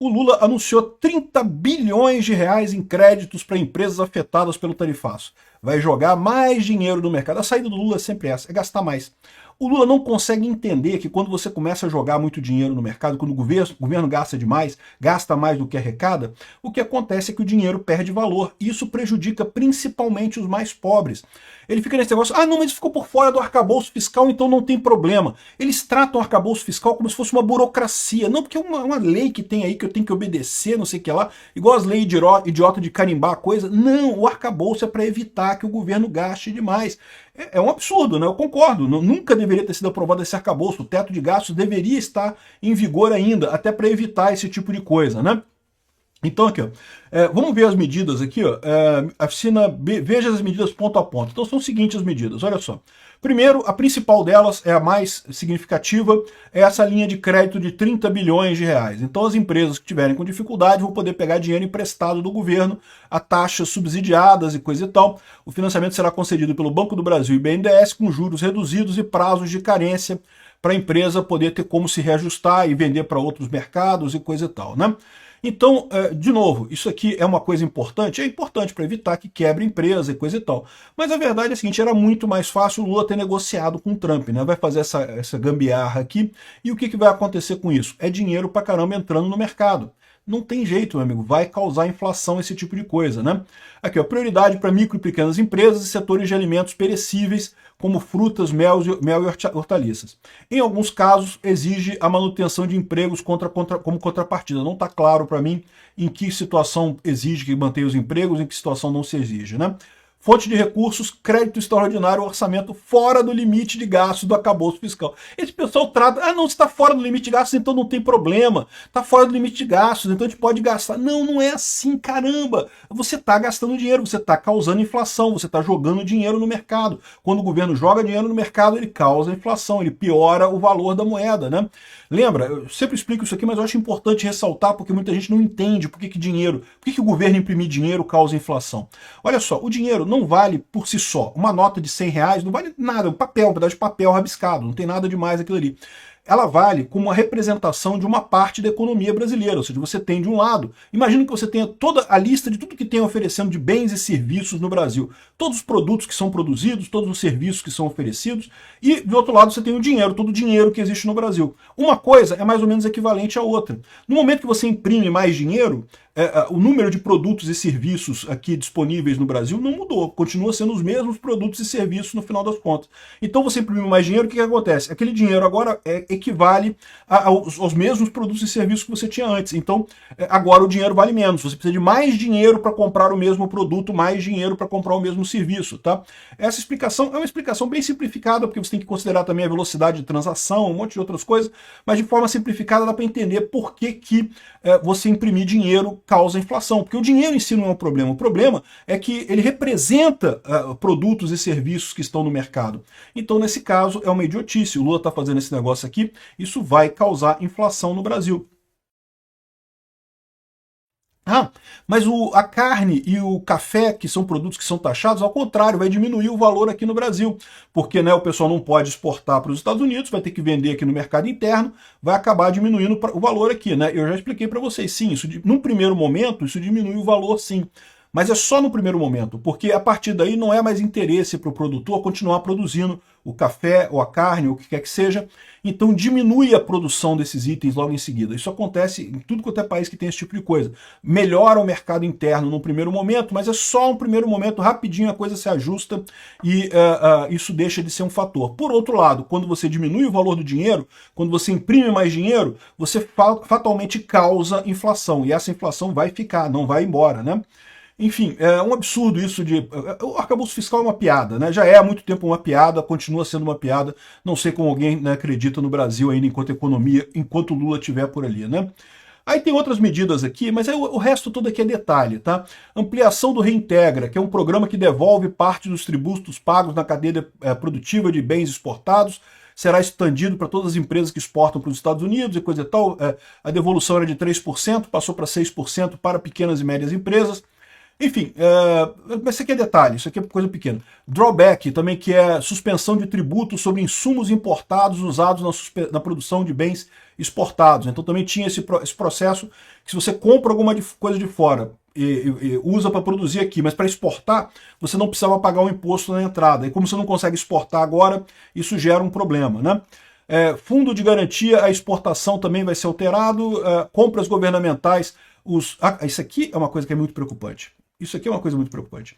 O Lula anunciou 30 bilhões de reais em créditos para empresas afetadas pelo tarifaço. Vai jogar mais dinheiro no mercado. A saída do Lula é sempre essa, é gastar mais. O Lula não consegue entender que quando você começa a jogar muito dinheiro no mercado, quando o governo gasta demais, gasta mais do que arrecada, o que acontece é que o dinheiro perde valor. E isso prejudica principalmente os mais pobres. Ele fica nesse negócio, não, mas ficou por fora do arcabouço fiscal, então não tem problema. Eles tratam o arcabouço fiscal como se fosse uma burocracia. Não, porque é uma lei que tem aí que eu tenho que obedecer, não sei o que lá, igual as leis idiota de carimbar a coisa. Não, o arcabouço é para evitar que o governo gaste demais. É um absurdo, né? Eu concordo. Nunca deveria ter sido aprovado esse arcabouço. O teto de gastos deveria estar em vigor ainda, até para evitar esse tipo de coisa, né? Então aqui, ó, vamos ver as medidas aqui, ó, veja as medidas ponto a ponto. Então são as seguintes medidas, olha só. Primeiro, a principal delas, é a mais significativa, é essa linha de crédito de 30 bilhões de reais. Então as empresas que tiverem com dificuldade vão poder pegar dinheiro emprestado do governo a taxas subsidiadas e coisa e tal. O financiamento será concedido pelo Banco do Brasil e BNDES com juros reduzidos e prazos de carência para a empresa poder ter como se reajustar e vender para outros mercados e coisa e tal, né? Então, de novo, isso aqui é uma coisa importante? É importante para evitar que quebre empresa e coisa e tal. Mas a verdade é a seguinte, era muito mais fácil o Lula ter negociado com o Trump, né? Vai fazer essa gambiarra aqui, e o que vai acontecer com isso? É dinheiro pra caramba entrando no mercado. Não tem jeito, meu amigo, vai causar inflação esse tipo de coisa, né? Aqui, ó, prioridade para micro e pequenas empresas e setores de alimentos perecíveis, como frutas, mel e hortaliças. Em alguns casos, exige a manutenção de empregos como contrapartida. Não está claro para mim em que situação exige que mantenha os empregos, em que situação não se exige, né? Fonte de recursos, crédito extraordinário, orçamento fora do limite de gastos do arcabouço fiscal. Esse pessoal trata, não, se está fora do limite de gastos, então não tem problema. Está fora do limite de gastos, então a gente pode gastar. Não, não é assim, caramba. Você está gastando dinheiro, você está causando inflação, você está jogando dinheiro no mercado. Quando o governo joga dinheiro no mercado, ele causa inflação, ele piora o valor da moeda, né? Lembra, eu sempre explico isso aqui, mas eu acho importante ressaltar, porque muita gente não entende por que o governo imprimir dinheiro causa inflação. Olha só, o dinheiro não vale por si só. Uma nota de 100 reais não vale nada, um pedaço de papel rabiscado, não tem nada demais aquilo ali. Ela vale como uma representação de uma parte da economia brasileira, ou seja, você tem de um lado, imagina que você tenha toda a lista de tudo que tem oferecendo de bens e serviços no Brasil, todos os produtos que são produzidos, todos os serviços que são oferecidos, e do outro lado você tem o dinheiro, todo o dinheiro que existe no Brasil. Uma coisa é mais ou menos equivalente à outra. No momento que você imprime mais dinheiro, o número de produtos e serviços aqui disponíveis no Brasil não mudou, continua sendo os mesmos produtos e serviços no final das contas. Então você imprime mais dinheiro, o que acontece? Aquele dinheiro agora equivale aos mesmos produtos e serviços que você tinha antes. Então agora o dinheiro vale menos, você precisa de mais dinheiro para comprar o mesmo produto, mais dinheiro para comprar o mesmo serviço, tá? Essa explicação é uma explicação bem simplificada, porque você tem que considerar também a velocidade de transação, um monte de outras coisas, mas de forma simplificada dá para entender por que você imprimir dinheiro causa inflação, porque o dinheiro em si não é um problema. O problema é que ele representa produtos e serviços que estão no mercado. Então, nesse caso, é uma idiotice. O Lula está fazendo esse negócio aqui, isso vai causar inflação no Brasil. Mas a carne e o café, que são produtos que são taxados, ao contrário, vai diminuir o valor aqui no Brasil, porque o pessoal não pode exportar para os Estados Unidos, vai ter que vender aqui no mercado interno, vai acabar diminuindo o valor aqui, né? Eu já expliquei para vocês, sim, num primeiro momento, isso diminui o valor, sim. Mas é só no primeiro momento, porque a partir daí não é mais interesse para o produtor continuar produzindo o café ou a carne, ou o que quer que seja, então diminui a produção desses itens logo em seguida. Isso acontece em tudo quanto é país que tem esse tipo de coisa. Melhora o mercado interno no primeiro momento, mas é só um primeiro momento, rapidinho a coisa se ajusta e isso deixa de ser um fator. Por outro lado, quando você diminui o valor do dinheiro, quando você imprime mais dinheiro, você fatalmente causa inflação, e essa inflação vai ficar, não vai embora, né? Enfim, é um absurdo isso de... O arcabouço fiscal é uma piada, né? Já é há muito tempo uma piada, continua sendo uma piada. Não sei como alguém acredita no Brasil ainda enquanto economia, enquanto o Lula estiver por ali, né? Aí tem outras medidas aqui, mas aí o resto todo aqui é detalhe, tá? Ampliação do Reintegra, que é um programa que devolve parte dos tributos pagos na cadeia produtiva de bens exportados, será expandido para todas as empresas que exportam para os Estados Unidos e coisa e tal. A devolução era de 3%, passou para 6% para pequenas e médias empresas. Enfim, mas isso aqui é detalhe, isso aqui é coisa pequena. Drawback também, que é suspensão de tributos sobre insumos importados usados na produção de bens exportados. Então também tinha esse processo que se você compra alguma coisa de fora e usa para produzir aqui, mas para exportar, você não precisava pagar o imposto na entrada. E como você não consegue exportar agora, isso gera um problema, né? Fundo de garantia, a exportação também vai ser alterado, compras governamentais, isso aqui é uma coisa que é muito preocupante. Isso aqui é uma coisa muito preocupante.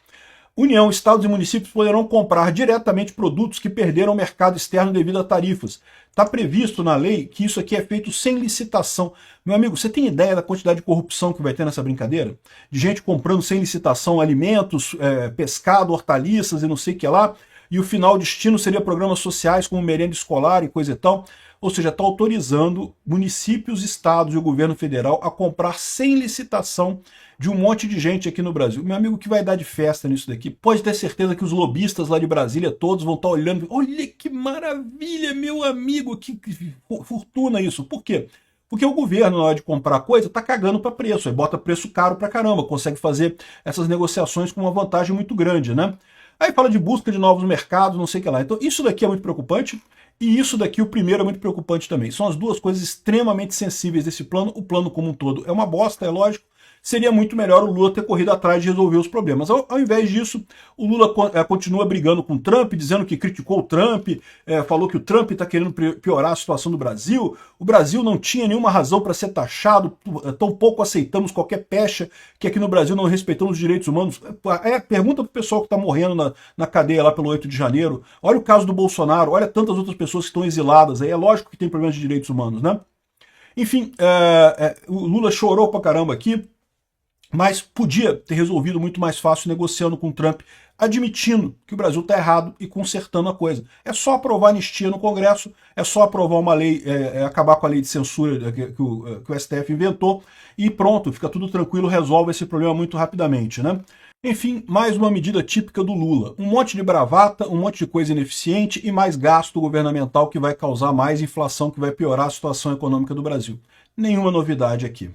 União, estados e municípios poderão comprar diretamente produtos que perderam o mercado externo devido a tarifas. Está previsto na lei que isso aqui é feito sem licitação. Meu amigo, você tem ideia da quantidade de corrupção que vai ter nessa brincadeira? De gente comprando sem licitação alimentos, pescado, hortaliças e não sei o que lá, e o final destino seria programas sociais como merenda escolar e coisa e tal. Ou seja, está autorizando municípios, estados e o governo federal a comprar sem licitação de um monte de gente aqui no Brasil. Meu amigo, que vai dar de festa nisso daqui? Pode ter certeza que os lobistas lá de Brasília todos vão estar olhando. Olha que maravilha, meu amigo, que fortuna isso. Por quê? Porque o governo, na hora de comprar coisa, está cagando para preço, aí bota preço caro para caramba, consegue fazer essas negociações com uma vantagem muito grande, né? Aí fala de busca de novos mercados, não sei o que lá. Então isso daqui é muito preocupante. E isso daqui, o primeiro, é muito preocupante também. São as duas coisas extremamente sensíveis desse plano. O plano como um todo é uma bosta, é lógico. Seria muito melhor o Lula ter corrido atrás de resolver os problemas. Ao invés disso, o Lula continua brigando com o Trump, dizendo que criticou o Trump, falou que o Trump está querendo piorar a situação do Brasil. O Brasil não tinha nenhuma razão para ser taxado, tampouco aceitamos qualquer pecha, que aqui no Brasil não respeitamos os direitos humanos. Pergunta para o pessoal que está morrendo na cadeia lá pelo 8 de janeiro. Olha o caso do Bolsonaro, olha tantas outras pessoas que estão exiladas aí. É lógico que tem problemas de direitos humanos, né? Enfim, o Lula chorou pra caramba aqui, mas podia ter resolvido muito mais fácil negociando com o Trump, admitindo que o Brasil está errado e consertando a coisa. É só aprovar anistia no Congresso, é só aprovar uma lei, acabar com a lei de censura que o STF inventou, e pronto, fica tudo tranquilo, resolve esse problema muito rapidamente, né? Enfim, mais uma medida típica do Lula. Um monte de bravata, um monte de coisa ineficiente e mais gasto governamental que vai causar mais inflação, que vai piorar a situação econômica do Brasil. Nenhuma novidade aqui.